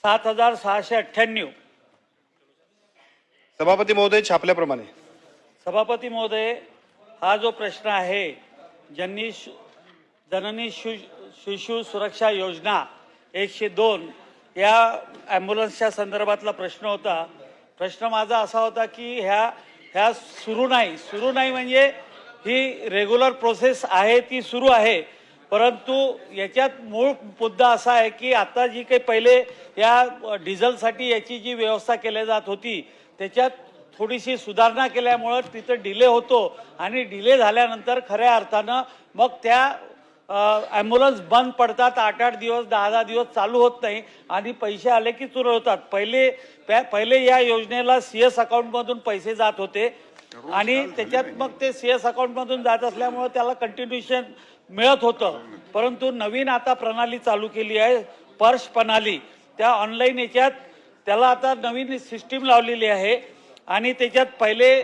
7,698। सभापती महोदय छापल्याप्रमाणे। सभापती महोदय, हा जो प्रश्न आहे जननी शिशु सुरक्षा योजना 102 या ॲम्ब्युलन्सच्या संदर्भातला प्रश्न होता। प्रश्न माझा असा होता की ह्या सुरू नाही म्हणजे ही रेग्युलर प्रोसेस आहे ती सुरू आहे, परंतु याच्यात मूळ मुद्दा असा आहे की आता जी काही पहिले या डिझेलसाठी याची जी व्यवस्था केली जात होती त्याच्यात थोडीशी सुधारणा केल्यामुळे तिथं डिले होतो आणि डिले झाल्यानंतर खऱ्या अर्थानं मग त्या ॲम्ब्युलन्स बंद पडतात, 8-8 दिवस 10-10 दिवस चालू होत नाही आणि पैसे आले की सुरू होतात। पहिले या योजनेला CS अकाउंटमधून पैसे जात होते आणि त्याच्यात मग ते CS अकाउंटमधून जात असल्यामुळे त्याला कंटिन्युएशन मिळत होतं, परंतु नवीन आता प्रणाली चालू केली आहे पर्श प्रणाली, त्या ऑनलाईन याच्यात त्याला आता नवीन सिस्टीम लावलेली आहे आणि त्याच्यात पहिले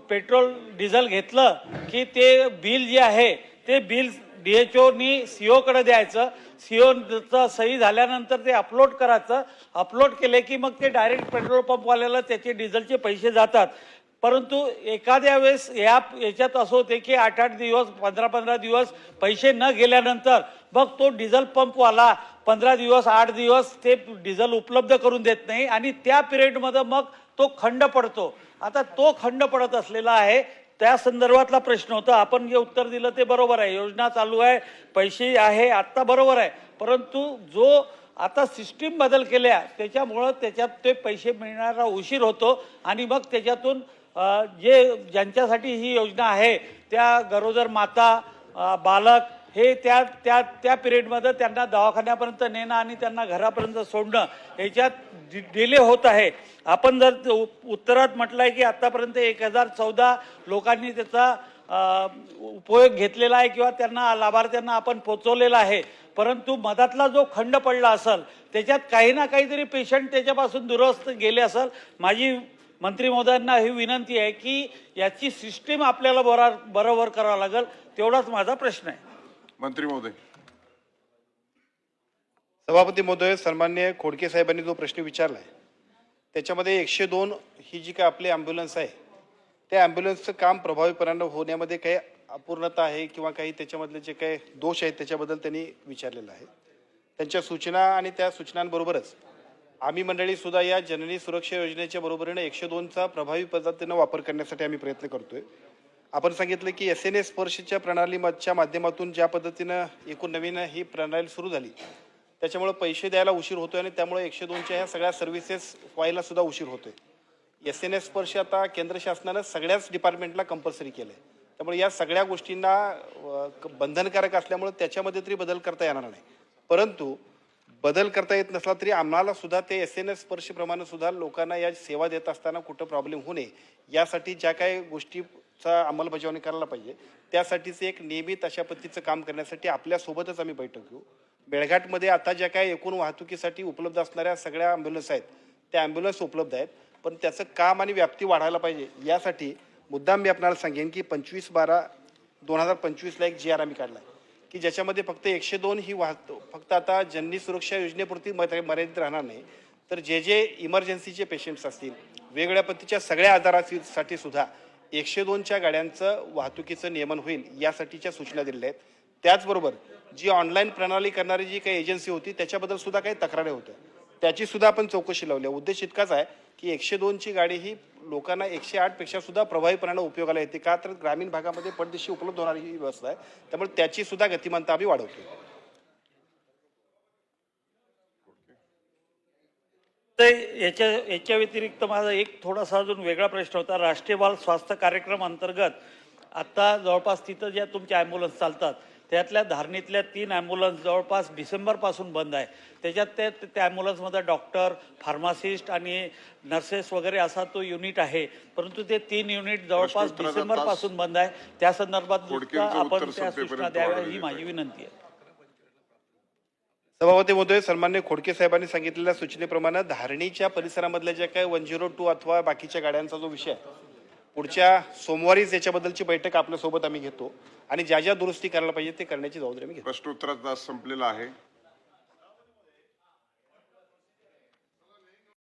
पेट्रोल डिझेल घेतलं की ते बिल जे आहे ते बिल DHOनी CO कडे द्यायचं, COचं सही झाल्यानंतर ते अपलोड करायचं, अपलोड केले की मग ते डायरेक्ट पेट्रोल पंपवाल्याला त्याचे डिझेलचे पैसे जातात। परंतु एखाद्या वेळेस याच्यात असं होते की 8-8 दिवस 15-15 दिवस पैसे न गेल्यानंतर मग तो डिझेल पंपवाला 15 दिवस 8 दिवस ते डिझेल उपलब्ध करून देत नाही आणि त्या पिरियडमध्ये मग तो खंड पडतो। आता तो खंड पडत असलेला आहे, त्या संदर्भातला प्रश्न होता। आपण जे उत्तर दिलं ते बरोबर आहे, योजना चालू आहे, पैसे आहे आत्ता बरोबर आहे, परंतु जो आता सिस्टीम बदल केल्या त्याच्यामुळं त्याच्यात ते पैसे मिळणारा उशीर होतो आणि मग त्याच्यातून ज्यांच्यासाठी ही योजना आहे त्या गरोदर माता बालक हे त्या पिरियडमध्ये त्यांना दवाखान्यापर्यंत नेणं आणि त्यांना घरापर्यंत सोडणं याच्यात डिले होत आहे। आपण जर उत्तरात म्हटलं आहे की आतापर्यंत 1014 लोकांनी त्याचा उपयोग घेतलेला आहे किंवा त्यांना लाभार्थ्यांना आपण पोचवलेला आहे, परंतु मधातला जो खंड पडला असेल त्याच्यात काही ना काहीतरी पेशंट त्याच्यापासून दुरस्त गेले असेल। माझी मंत्री महोदयांना ही विनंती आहे की याची सिस्टीम आपल्याला बरोबर करावं लागेल, तेवढाच माझा प्रश्न आहे। मंत्री महोदय। सभापती महोदय, सन्माननीय खोडके साहेबांनी जो प्रश्न विचारला आहे त्याच्यामध्ये 102 ही जी काय आपली ॲम्ब्युलन्स आहे त्या ॲम्ब्युलन्सचं काम प्रभावीपणे होण्यामध्ये काही अपूर्णता आहे किंवा काही त्याच्यामधले जे काही दोष आहेत त्याच्याबद्दल त्यांनी विचारलेलं आहे। त्यांच्या सूचना आणि त्या सूचनांबरोबरच आम्ही मंडळी सुद्धा या जननी सुरक्षा योजनेच्या बरोबरीने 102चा प्रभावी पद्धतीने वापर करण्यासाठी आम्ही प्रयत्न करतोय। आपण सांगितलं की SNS स्पर्शच्या प्रणालीच्या माध्यमातून ज्या पद्धतीनं एकूण नवीन ही प्रणाली सुरू झाली त्याच्यामुळे पैसे द्यायला उशीर होतोय आणि त्यामुळे 102च्या ह्या सगळ्या सर्व्हिसेस व्हायला सुद्धा उशीर होतोय। SNS स्पर्श आता केंद्र शासनानं सगळ्याच डिपार्टमेंटला कंपल्सरी केलं आहे, त्यामुळे या सगळ्या गोष्टींना बंधनकारक असल्यामुळे त्याच्यामध्ये तरी बदल करता येणार नाही, परंतु बदल करता येत नसला तरी आम्हाला सुद्धा ते SNS स्पर्शप्रमाणे सुद्धा लोकांना या सेवा देत असताना कुठं प्रॉब्लेम होऊ नये यासाठी ज्या काही गोष्टीचा अंमलबजावणी करायला पाहिजे त्यासाठीच एक नियमित अशा पद्धतीचं काम करण्यासाठी आपल्यासोबतच आम्ही बैठक घेऊ। मेळघाटमध्ये आता ज्या काही एकूण वाहतुकीसाठी उपलब्ध असणाऱ्या सगळ्या ॲम्ब्युलन्स आहेत त्या ॲम्ब्युलन्स उपलब्ध आहेत, पण त्याचं काम आणि व्याप्ती वाढायला पाहिजे यासाठी मुद्दाम मी आपल्याला सांगेन की 25/12/2025ला एक GR आम्ही काढला की ज्याच्यामध्ये फक्त 102 ही फक्त आता जननी सुरक्षा योजनेपुरती मर्यादित राहणार नाही, तर जे इमर्जन्सीचे पेशंट्स असतील वेगवेगळ्या पद्धतीच्या सगळ्या आजारासाठी सुद्धा 102च्या गाड्यांचं वाहतुकीचं नियमन होईल यासाठीच्या सूचना दिलेल्या आहेत। त्याचबरोबर जी ऑनलाईन प्रणाली करणारी जी काही एजन्सी होती त्याच्याबद्दल सुद्धा काही तक्रारी होत्या, त्याची सुद्धा आपण चौकशी लावली आहे। उद्देश इतकाच आहे की 102ची गाडी ही लोकांना 108 पेक्षा सुद्धा प्रभावीपणे उपयोगाला येते, का तर ग्रामीण भागामध्ये पटदिशी उपलब्ध होणारी ही व्यवस्था आहे, त्यामुळे त्याची सुद्धा गतिमानता आम्ही वाढवतो। याच्या व्यतिरिक्त माझा एक थोडासा अजून वेगळा प्रश्न होता। राष्ट्रीय बाल स्वास्थ्य कार्यक्रम अंतर्गत आता जवळपास तिथं ज्या तुमच्या ॲम्ब्युलन्स चालतात त्यातल्या धारणीतल्या 3 ॲम्ब्युलन्स जवळपास डिसेंबरपासून बंद आहे। त्याच्यात त्या ॲम्ब्युलन्समध्ये डॉक्टर, फार्मासिस्ट आणि नर्सेस वगैरे असा तो युनिट आहे, परंतु ते 3 युनिट जवळपास डिसेंबरपासून बंद आहे। त्या संदर्भात आपण त्या सूचना द्याव्या ही माझी विनंती आहे। सभापती महोदय, सन्माननीय खोडके साहेबांनी सांगितलेल्या सूचनेप्रमाणे धारणीच्या परिसरामधल्या ज्या काही 102 अथवा बाकीच्या गाड्यांचा जो विषय आहे पुढच्या सोमवारीच याच्याबद्दलची बैठक आपल्यासोबत आम्ही घेतो आणि ज्या ज्या दुरुस्ती करायला पाहिजे ते करण्याची जबाबदारी मी घेतो। प्रश्नोत्तराचा तास संपलेला आहे।